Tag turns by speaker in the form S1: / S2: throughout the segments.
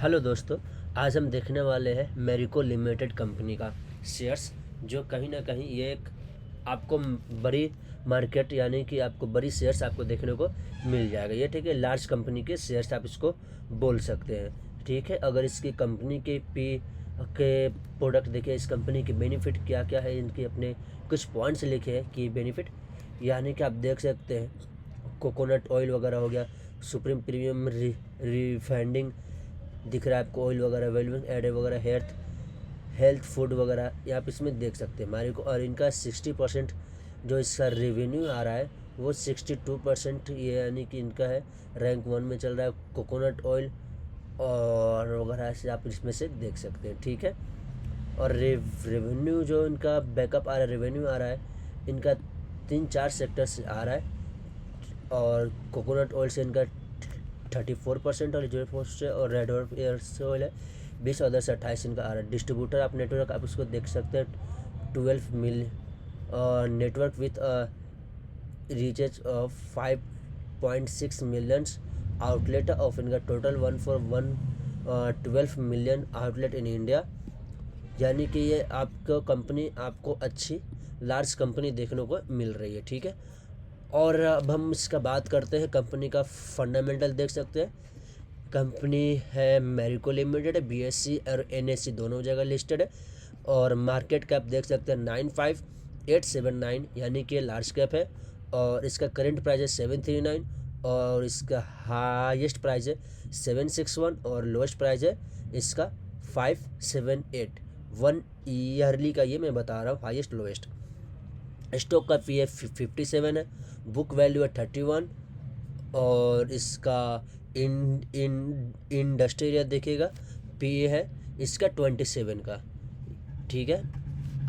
S1: Hello दोस्तों, आज हम देखने वाले हैं मैरिको लिमिटेड कंपनी का शेयर्स, जो कहीं ना कहीं ये एक आपको बड़ी मार्केट यानी कि आपको बड़ी शेयर्स आपको देखने को मिल जाएगा। ये ठीक है, लार्ज कंपनी के शेयर्स आप इसको बोल सकते हैं। ठीक है, अगर इसकी कंपनी के प्रोडक्ट देखें, इस कंपनी के बेनिफिट क्या क्या है, इनके अपने कुछ पॉइंट्स लिखे हैं कि बेनिफिट यानी कि आप देख सकते हैं कोकोनट ऑयल वगैरह हो गया, सुप्रीम प्रीमियम रिफाइंडिंग दिख रहा है आपको, ऑयल वगैरह, वेलमेंट एड वगैरह, हेल्थ फूड वगैरह यहाँ पे इसमें देख सकते हैं हमारे को। और इनका 60% जो इसका रेवेन्यू आ रहा है वो 62% ये यानी कि इनका है, रैंक 1 में चल रहा है कोकोनट ऑयल और वगैरह से आप इसमें से देख सकते हैं। ठीक है, और रेवेन्यू जो इनका बैकअप आ रहा है, रेवेन्यू आ रहा है इनका 3-4 सेक्टर से आ रहा है। और कोकोनट ऑयल से इनका 34% और जो से, और रेड ऑयल है 20, अदर से 28 इनका आ रहा है। डिस्ट्रीब्यूटर आप नेटवर्क आप इसको देख सकते हैं 12 मिल और network with reach of 5.6 millions outlet of इनका total 12 million outlet in India. यानी कि ये आपको कंपनी आपको अच्छी लार्ज कंपनी देखने को मिल रही है। ठीक है, और अब हम इसका बात करते हैं कंपनी का फंडामेंटल देख सकते हैं। कंपनी है मैरिको लिमिटेड है, बीएससी और एनएससी दोनों जगह लिस्टेड है। और मार्केट कैप देख सकते हैं 95879 यानी कि लार्ज कैप है। और इसका करंट प्राइस है 739 और इसका हाईएस्ट प्राइस है 761 और लोएस्ट प्राइस है इसका 578। 1 ईयरली का ये मैं बता रहा हूँ, हाईएस्ट लोएस्ट। स्टॉक का पी 57 है, बुक वैल्यू है 31 और इसका इंडस्ट्री एरिया देखिएगा पी है इसका 27 का। ठीक है,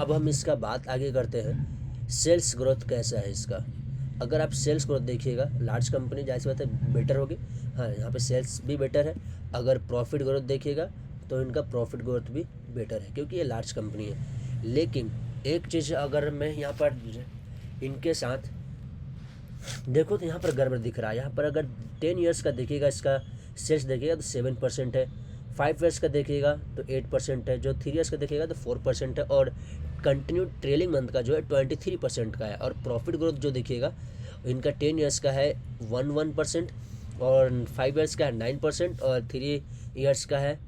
S1: अब हम इसका बात आगे करते हैं सेल्स ग्रोथ कैसा है इसका। अगर आप सेल्स ग्रोथ देखिएगा, लार्ज कंपनी जाहिर सी बात है बेटर होगी। हाँ, यहाँ पे सेल्स भी बेटर है। अगर प्रॉफिट ग्रोथ देखिएगा तो इनका प्रॉफिट ग्रोथ भी बेटर है क्योंकि ये लार्ज कंपनी है। लेकिन एक चीज़ अगर मैं यहाँ पर इनके साथ देखो तो यहाँ पर गड़बड़ दिख रहा है। यहाँ पर अगर 10 ईयर्स का देखिएगा, इसका सेल्स देखिएगा तो 7% है, 5 ईयर्स का देखिएगा तो 8% है, जो 3 ईयर्स का देखिएगा तो 4% है, और कंटिन्यू ट्रेलिंग मंथ का जो है 23% का है। और प्रॉफिट ग्रोथ जो देखिएगा इनका 10 ईयर्स का है 11% और 5 ईयर्स का है 9% और 3 ईयर्स का है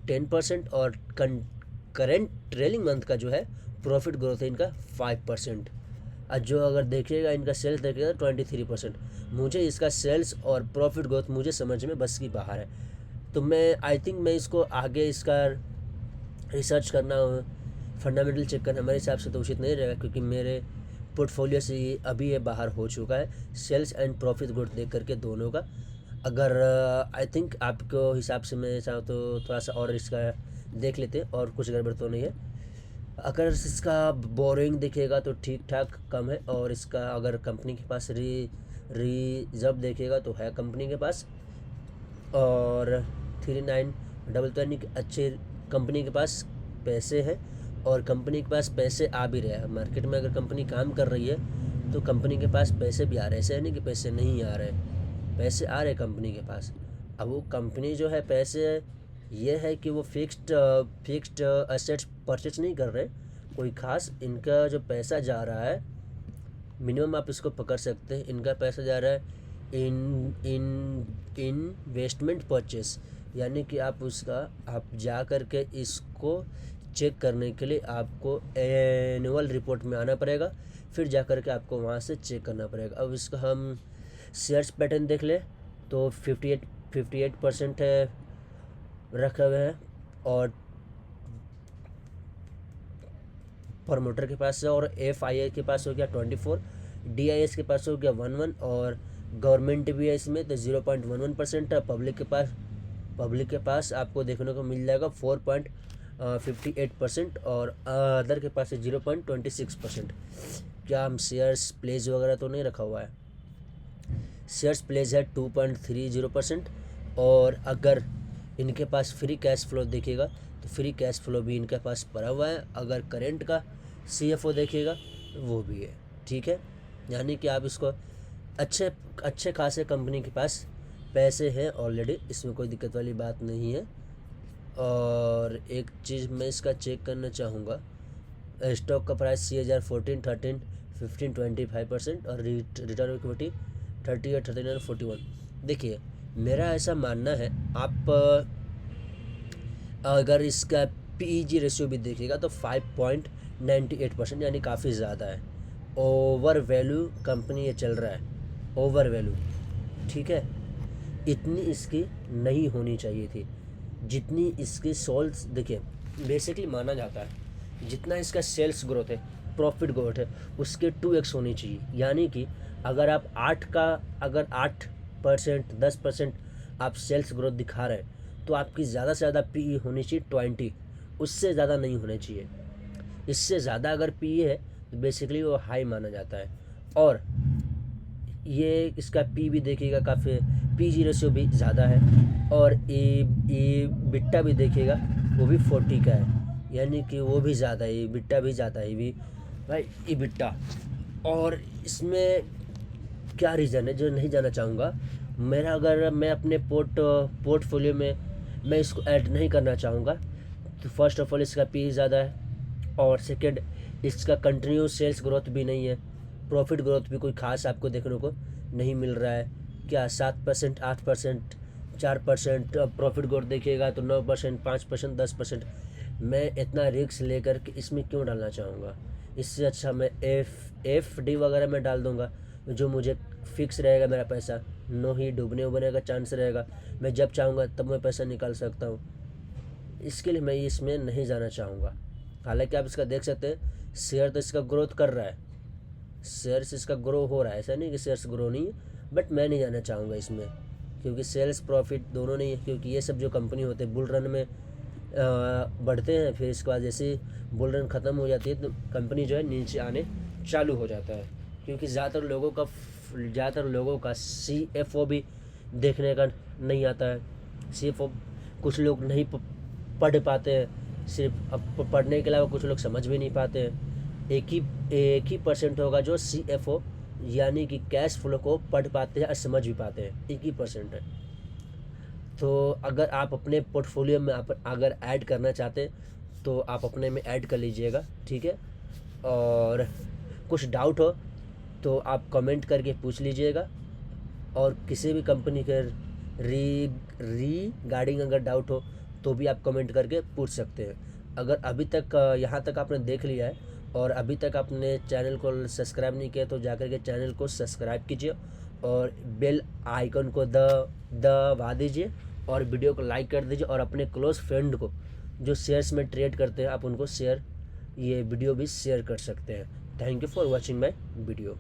S1: 10%। और करेंट ट्रेलिंग मंथ का जो है प्रॉफिट ग्रोथ है इनका 5%। और जो अगर देखिएगा इनका सेल्स देखिएगा 23%। मुझे इसका सेल्स और प्रॉफिट ग्रोथ मुझे समझ में बस की बाहर है। तो मैं आई थिंक मैं इसको आगे इसका रिसर्च करना, फंडामेंटल चेक करना मेरे हिसाब से तो उचित नहीं रहेगा, क्योंकि मेरे पोर्टफोलियो से अभी ये बाहर हो चुका है सेल्स एंड प्रॉफिट ग्रोथ देख करके दोनों का। अगर आई थिंक आपको हिसाब से मैं चाहूँ तो थोड़ा सा और इसका देख लेते हैं, और कुछ गड़बड़ तो नहीं है। अगर इसका बोरिंग दिखेगा तो ठीक ठाक कम है, और इसका अगर कंपनी के पास रिजर्व देखेगा तो है कंपनी के पास, और 3922 यानी कि अच्छे कंपनी के पास पैसे हैं, और कंपनी के पास पैसे आ भी रहे हैं। मार्केट में अगर कंपनी काम कर रही है तो कंपनी के पास पैसे भी आ रहे हैं, ऐसे नहीं कि पैसे नहीं आ रहे, पैसे आ रहे कंपनी के पास। अब वो कंपनी जो है पैसे ये है कि वो फिक्स्ड एसेट्स परचेज नहीं कर रहे कोई ख़ास। इनका जो पैसा जा रहा है मिनिमम आप इसको पकड़ सकते हैं, इनका पैसा जा रहा है इन्वेस्टमेंट परचेस, यानी कि आप उसका आप जा कर के इसको चेक करने के लिए आपको एनुअल रिपोर्ट में आना पड़ेगा, फिर जा कर के आपको वहाँ से चेक करना पड़ेगा। अब इसका हम शेयर्स पैटर्न देख ले तो 58% है रखे हुए हैं, और प्रमोटर के पास है, और FIA के पास हो गया 24, DIS के पास हो गया 11, और गवर्नमेंट भी है इसमें तो 0.11% है। पब्लिक के पास आपको देखने को मिल जाएगा 4.58%, और अदर के पास है 0.26%। क्या हम शेयर्स प्लेज वगैरह तो नहीं रखा हुआ है, शेयर्स प्लेज है 2.30%। और अगर इनके पास फ्री कैश फ्लो देखिएगा तो फ्री कैश फ्लो भी इनके पास पड़ा हुआ है। अगर करेंट का CFO देखिएगा वो भी है। ठीक है, यानी कि आप इसको अच्छे खासे कंपनी के पास पैसे हैं ऑलरेडी, इसमें कोई दिक्कत वाली बात नहीं है। और एक चीज़ मैं इसका चेक करना चाहूँगा, स्टॉक का प्राइस CAGR 14, 13, 15, 25% और रिटर्न इक्विटी 38, 39, 41। देखिए मेरा ऐसा मानना है, आप अगर इसका PEG रेशियो भी देखिएगा तो 5.98%, यानी काफ़ी ज़्यादा है। ओवर वैल्यू कंपनी ये चल रहा है, ओवर वैल्यू, ठीक है। इतनी इसकी नहीं होनी चाहिए थी जितनी इसकी सोल्स। देखिए बेसिकली माना जाता है जितना इसका सेल्स ग्रोथ है, प्रॉफिट ग्रोथ है, उसके 2x होनी चाहिए। यानी कि अगर आप 8% 10% आप सेल्स ग्रोथ दिखा रहे हैं तो आपकी ज़्यादा से ज़्यादा PE होनी चाहिए 20, उससे ज़्यादा नहीं होने चाहिए। इससे ज़्यादा अगर PE है तो बेसिकली वो हाई माना जाता है। और ये इसका पी भी देखिएगा, काफ़ी PG रेशियो भी ज़्यादा है। और ए बिट्टा भी देखिएगा, वो भी 40 का है, यानी कि वो भी ज़्यादा है, बिट्टा भी ज़्यादा है भी भाई, ई बिट्टा। और इसमें क्या रीज़न है जो नहीं जाना चाहूँगा मेरा, अगर मैं अपने पोर्टफोलियो में मैं इसको ऐड नहीं करना चाहूँगा तो फर्स्ट ऑफ ऑल इसका PE ज़्यादा है, और सेकेंड इसका कंटिन्यूस सेल्स ग्रोथ भी नहीं है, प्रॉफिट ग्रोथ भी कोई खास आपको देखने को नहीं मिल रहा है। क्या 7%, 8%, 4% प्रॉफिट ग्रोथ देखिएगा तो 9%, 5%, 10%। मैं इतना रिस्क लेकर के इसमें क्यों डालना चाहूँगा? इससे अच्छा मैं FD वगैरह में डाल दूँगा, जो मुझे फिक्स रहेगा, मेरा पैसा नो ही डूबने उबने का चांस रहेगा, मैं जब चाहूँगा तब मैं पैसा निकाल सकता हूँ। इसके लिए मैं इसमें नहीं जाना चाहूँगा। हालांकि आप इसका देख सकते हैं, शेयर तो इसका ग्रोथ कर रहा है, शेयर्स इसका ग्रो हो रहा है, ऐसा नहीं कि शेयर्स ग्रो नहीं है, बट मैं नहीं जाना चाहूँगा इसमें, क्योंकि सेल्स प्रॉफिट दोनों नहीं है। क्योंकि ये सब जो कंपनी होते हैं बुल रन में बढ़ते हैं, फिर इसके बाद जैसे बुल रन ख़त्म हो जाती है तो कंपनी जो है नीचे आने चालू हो जाता है। क्योंकि ज़्यादातर लोगों का CFO भी देखने का नहीं आता है। CFO कुछ लोग नहीं पढ़ पाते हैं, सिर्फ अब पढ़ने के अलावा कुछ लोग समझ भी नहीं पाते हैं। एक ही परसेंट होगा जो CFO यानी कि कैश फ्लो को पढ़ पाते हैं और समझ भी पाते हैं, 1% है। तो अगर आप अपने पोर्टफोलियो में अगर ऐड करना चाहते हैं तो आप अपने में ऐड कर लीजिएगा, ठीक है। और कुछ डाउट हो तो आप कमेंट करके पूछ लीजिएगा, और किसी भी कंपनी के रिगार्डिंग अगर डाउट हो तो भी आप कमेंट करके पूछ सकते हैं। अगर अभी तक यहाँ तक आपने देख लिया है और अभी तक आपने चैनल को सब्सक्राइब नहीं किया तो जाकर के चैनल को सब्सक्राइब कीजिए और बेल आइकन को दबा दीजिए, और वीडियो को लाइक कर दीजिए, और अपने क्लोज फ्रेंड को जो शेयर्स में ट्रेड करते हैं आप उनको ये वीडियो भी शेयर कर सकते हैं। Thank you for watching my video.